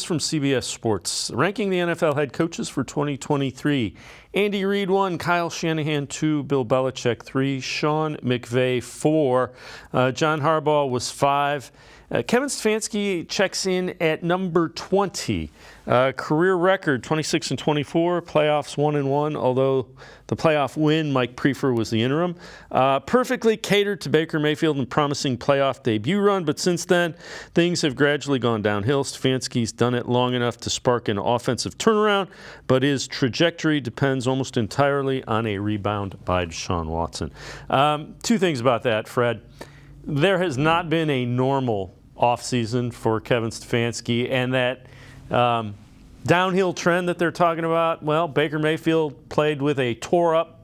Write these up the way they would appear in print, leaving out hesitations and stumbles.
From CBS Sports, ranking the NFL head coaches for 2023. Andy Reid 1, Kyle Shanahan 2, Bill Belichick 3, Sean McVay 4, John Harbaugh was 5. Kevin Stefanski checks in at number 20. Career record 26-24, playoffs 1-1. Although the playoff win, Mike Prefer was the interim. Perfectly catered to Baker Mayfield and promising playoff debut run, but since then things have gradually gone downhill. Stefanski's done it long enough to spark an offensive turnaround, but his trajectory depends almost entirely on a rebound by Deshaun Watson. Two things about that, Fred. There has not been a normal offseason for Kevin Stefanski, and that downhill trend that they're talking about, well, Baker Mayfield played with a tore-up,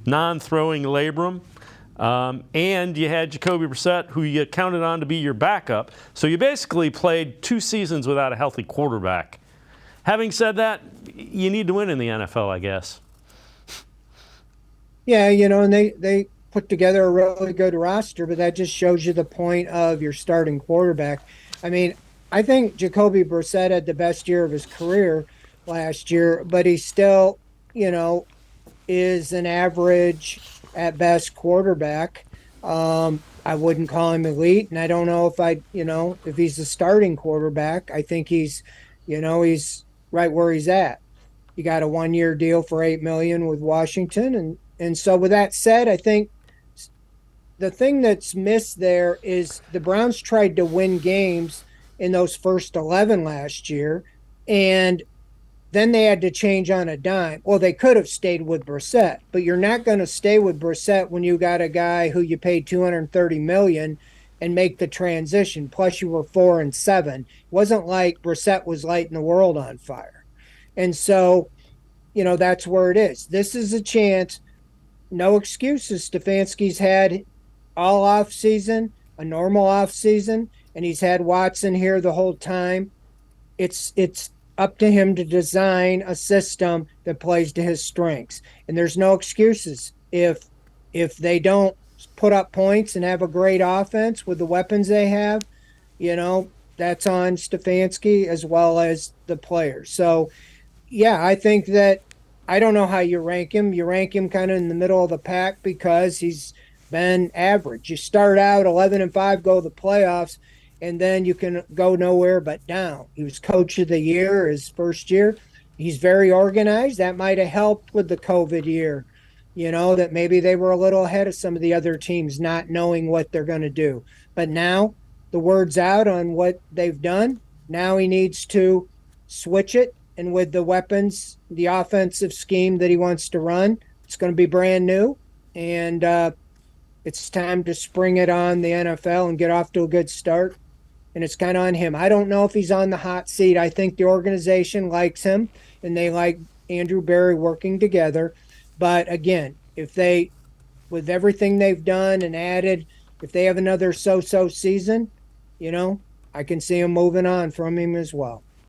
non-throwing labrum, and you had Jacoby Brissett, who you counted on to be your backup. So you basically played 2 seasons without a healthy quarterback. Having said that, you need to win in the NFL, I guess. Yeah, and they put together a really good roster, but that just shows you the point of your starting quarterback. I mean, I think Jacoby Brissett had the best year of his career last year, but he still, is an average at best quarterback. I wouldn't call him elite, and I don't know if he's a starting quarterback. I think he's right where he's at. You got a 1-year deal for $8 million with Washington, and so with that said, I think the thing that's missed there is the Browns tried to win games in those first 11 last year, and then they had to change on a dime. Well, they could have stayed with Brissett, but you're not going to stay with Brissett when you got a guy who you paid $230 million and make the transition. Plus, you were 4-7. It wasn't like Brissett was lighting the world on fire, and so that's where it is. This is a chance. No excuses. Stefanski's had all off season, a normal off season, and he's had Watson here the whole time. It's up to him to design a system that plays to his strengths. And there's no excuses. If they don't put up points and have a great offense with the weapons they have, that's on Stefanski as well as the players. So, yeah, I think that I don't know how you rank him. You rank him kind of in the middle of the pack because he's been average. You start out 11-5, go to the playoffs, and then you can go nowhere but down. He was coach of the year his first year. He's very organized. That might have helped with the COVID year, that maybe they were a little ahead of some of the other teams not knowing what they're going to do. But now the word's out on what they've done. Now he needs to switch it, and with the weapons, the offensive scheme that he wants to run, it's going to be brand new, and it's time to spring it on the NFL and get off to a good start. And it's kind of on him. I don't know if he's on the hot seat. I think the organization likes him, and they like Andrew Berry working together. But again, with everything they've done and added, if they have another so-so season, I can see him moving on from him as well.